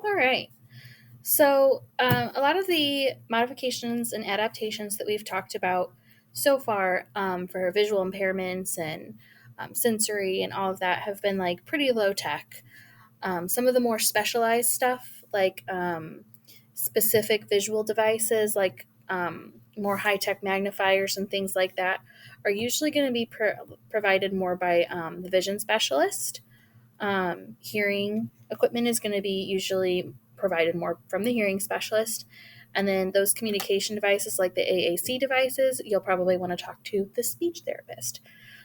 All right. So, a lot of the modifications and adaptations that we've talked about so far for visual impairments and sensory and all of that have been like pretty low tech. Some of the more specialized stuff, like specific visual devices, like more high tech magnifiers and things like that, are usually going to be provided more by the vision specialist. Hearing equipment is going to be usually provided more from the hearing specialist. And then those communication devices, like the AAC devices, you'll probably want to talk to the speech therapist.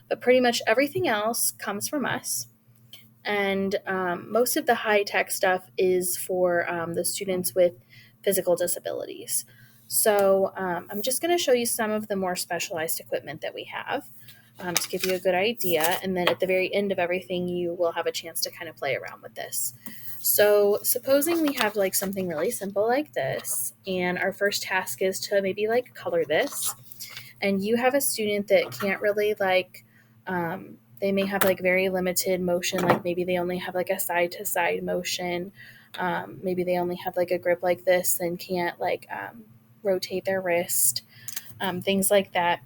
But pretty much everything else comes from us. And most of the high tech stuff is for the students with physical disabilities. So I'm just going to show you some of the more specialized equipment that we have to give you a good idea. And then at the very end of everything, you will have a chance to kind of play around with this. So supposing we have like something really simple like this, and our first task is to maybe like color this, and you have a student that can't really they may have like very limited motion, like maybe they only have like a side to side motion. Maybe they only have like a grip like this and can't rotate their wrist, things like that.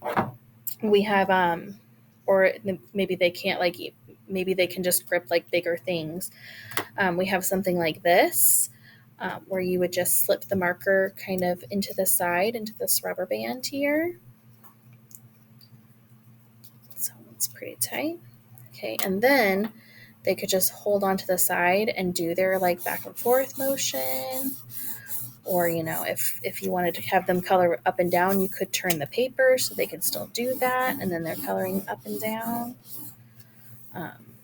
We have, or maybe they can't maybe they can just grip like bigger things. We have something like this. Where you would just slip the marker kind of into the side, into this rubber band here. So it's pretty tight. Okay, and then they could just hold onto the side and do their like back and forth motion. Or, if you wanted to have them color up and down, you could turn the paper so they can still do that. And then they're coloring up and down. Um,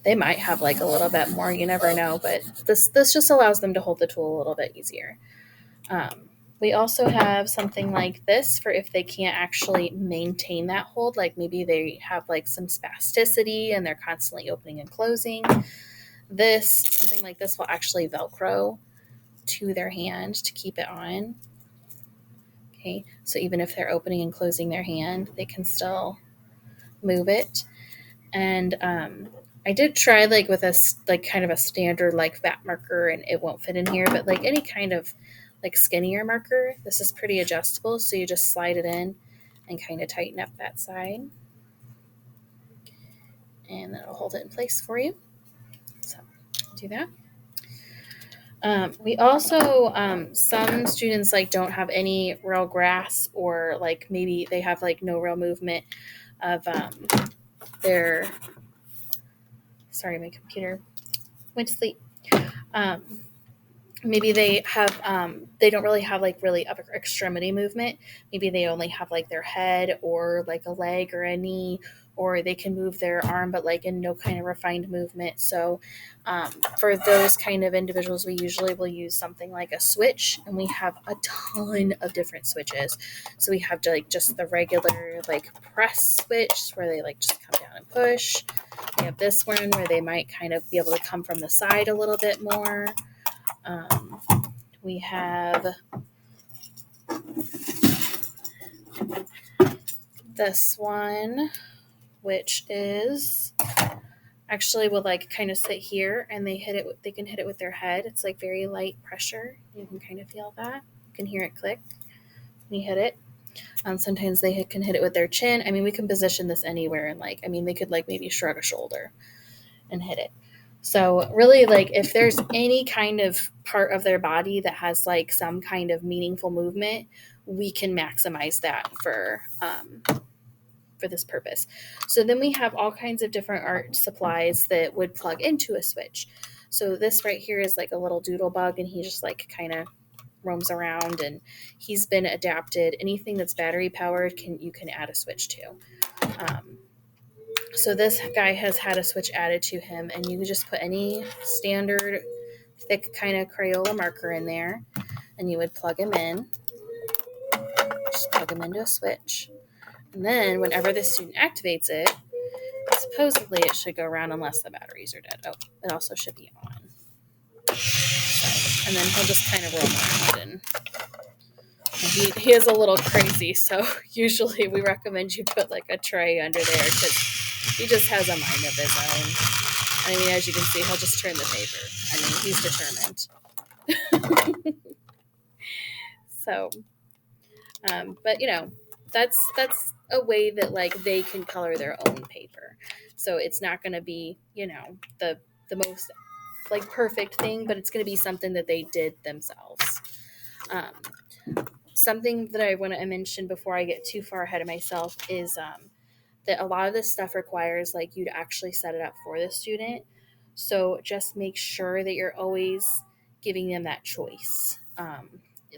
they might have like a little bit more, you never know, but this just allows them to hold the tool a little bit easier. Um, we also have something like this for if they can't actually maintain that hold, like maybe they have like some spasticity and they're constantly opening and closing. Something like this will actually Velcro to their hand to keep it on. Okay, so even if they're opening and closing their hand, they can still move it. And I did try like with kind of a standard like fat marker, and it won't fit in here, but like any kind of like skinnier marker, this is pretty adjustable. So you just slide it in and kind of tighten up that side, and then it'll hold it in place for you. So do that. We also some students like don't have any real grasp, or like maybe they have like no real movement of their. Sorry, my computer went to sleep. Um, Maybe they don't really have like really upper extremity movement. Maybe they only have like their head or like a leg or a knee, or they can move their arm but like in no kind of refined movement. So for those kind of individuals, we usually will use something like a switch, and we have a ton of different switches. So we have to like just the regular like press switch where they like just come down and push. We have this one where they might kind of be able to come from the side a little bit more. um, we have this one, which is actually will like kind of sit here, and they can hit it with their head. It's like very light pressure. You can kind of feel that. You can hear it click when you hit it. Sometimes they can hit it with their chin. I mean, we can position this anywhere, and they could like maybe shrug a shoulder and hit it. So really, like if there's any kind of part of their body that has like some kind of meaningful movement, we can maximize that for this purpose. So then we have all kinds of different art supplies that would plug into a switch. So this right here is like a little doodle bug, and he just like kind of roams around, and he's been adapted. Anything that's battery powered you can add a switch to. Um, so this guy has had a switch added to him, and you just put any standard thick kind of Crayola marker in there, and you would plug him in. Just plug him into a switch. And then whenever the student activates it, supposedly it should go around unless the batteries are dead. Oh, it also should be on. So, and then he'll just kind of roam around, and he is a little crazy, so usually we recommend you put like a tray under there because he just has a mind of his own. I mean, as you can see, he'll just turn the paper. I mean, he's determined. So, but that's a way that like they can color their own paper. So it's not going to be the most like perfect thing, but it's going to be something that they did themselves. Um, Something that I want to mention before I get too far ahead of myself is that a lot of this stuff requires like you to actually set it up for the student. So just make sure that you're always giving them that choice.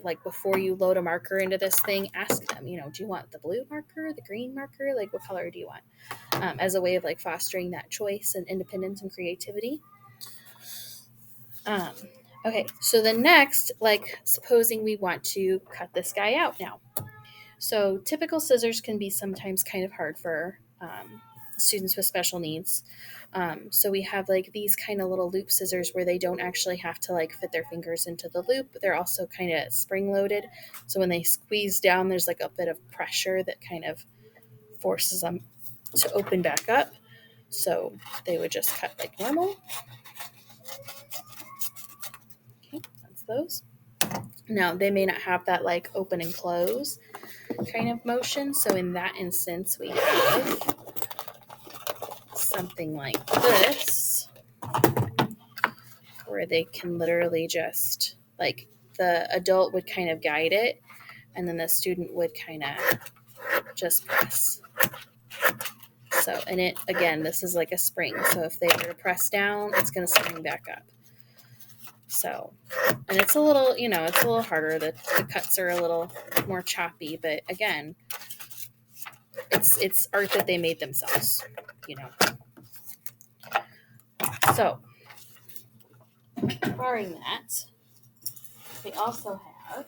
Like before you load a marker into this thing, ask them, do you want the blue marker, the green marker? Like what color do you want? As a way of like fostering that choice and independence and creativity. Okay, so the next, like supposing we want to cut this guy out now. So typical scissors can be sometimes kind of hard for students with special needs. So we have like these kind of little loop scissors where they don't actually have to like fit their fingers into the loop. They're also kind of spring loaded. So when they squeeze down, there's like a bit of pressure that kind of forces them to open back up. So they would just cut like normal. Okay, that's those. Now they may not have that like open and close kind of motion. So in that instance, we have something like this where they can literally just like the adult would kind of guide it and then the student would kind of just press. So, and it again, this is like a spring. So if they were to press down, it's going to spring back up. So, and it's a little, it's a little harder. The cuts are a little more choppy, but again, it's art that they made themselves, So, barring that, we also have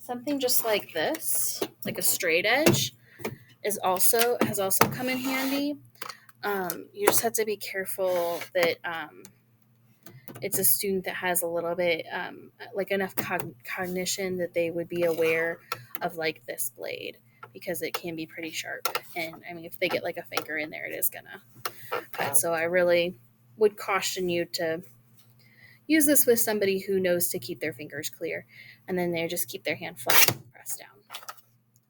something just like this, like a straight edge, has also come in handy. You just have to be careful that it's a student that has a little bit like enough cognition that they would be aware of like this blade because it can be pretty sharp. And I mean, if they get like a finger in there, it is gonna cut. So I really would caution you to use this with somebody who knows to keep their fingers clear, and then they just keep their hand flat and press down.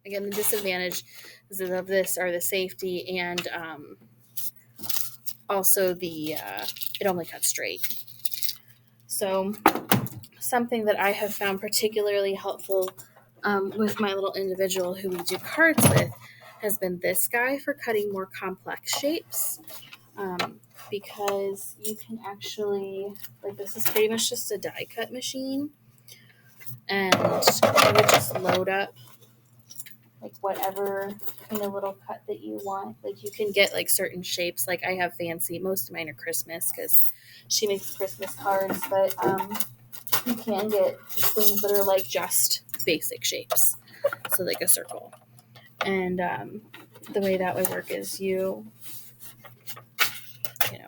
Again, the disadvantage of this are the safety and also the it only cuts straight. So something that I have found particularly helpful with my little individual who we do cards with has been this guy for cutting more complex shapes. Because you can actually, like this is pretty much just a die cut machine, and you would just load up like whatever kind of little cut that you want. Like you can get like certain shapes. Like I have fancy, most of mine are Christmas because she makes Christmas cards, but you can get things that are like just basic shapes. So like a circle. And the way that would work is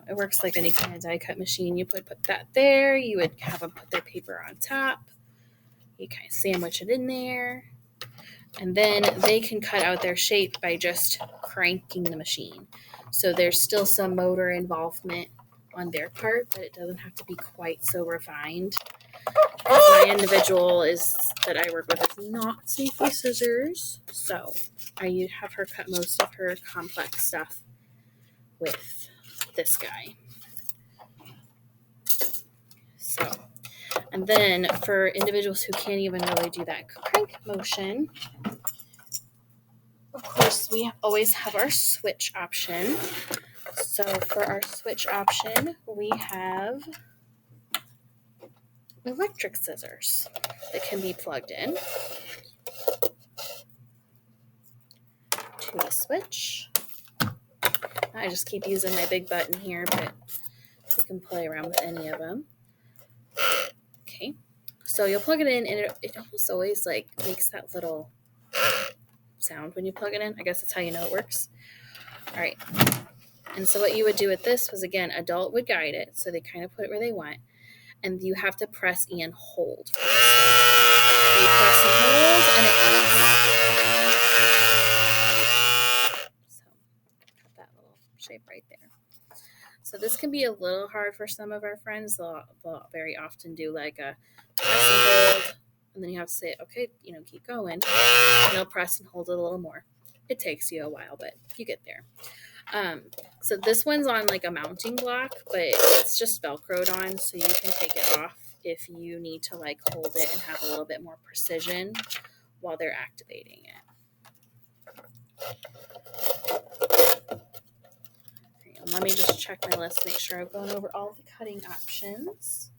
it works like any kind of die cut machine. You put that there. You would have them put their paper on top. You kind of sandwich it in there. And then they can cut out their shape by just cranking the machine. So there's still some motor involvement on their part, but it doesn't have to be quite so refined. My individual that I work with is not safe with scissors. So I have her cut most of her complex stuff with this guy. So, and then for individuals who can't even really do that crank motion, of course, we always have our switch option. So for our switch option, we have electric scissors that can be plugged in to the switch. I just keep using my big button here, but you can play around with any of them. Okay, so you'll plug it in, and it almost always like makes that little sound when you plug it in. I guess that's how you know it works. All right, And so what you would do with this was, again, adult would guide it, so they kind of put it where they want, and you have to press and hold for this one. You press and hold, and it cuts. So cut that little shape right there. So this can be a little hard for some of our friends. They'll very often do like a press and hold, and then you have to say, okay, keep going. And they'll press and hold it a little more. It takes you a while, but you get there. So this one's on like a mounting block, but it's just Velcroed on, so you can take it off if you need to like hold it and have a little bit more precision while they're activating it. Let me just check my list, make sure I've gone over all the cutting options.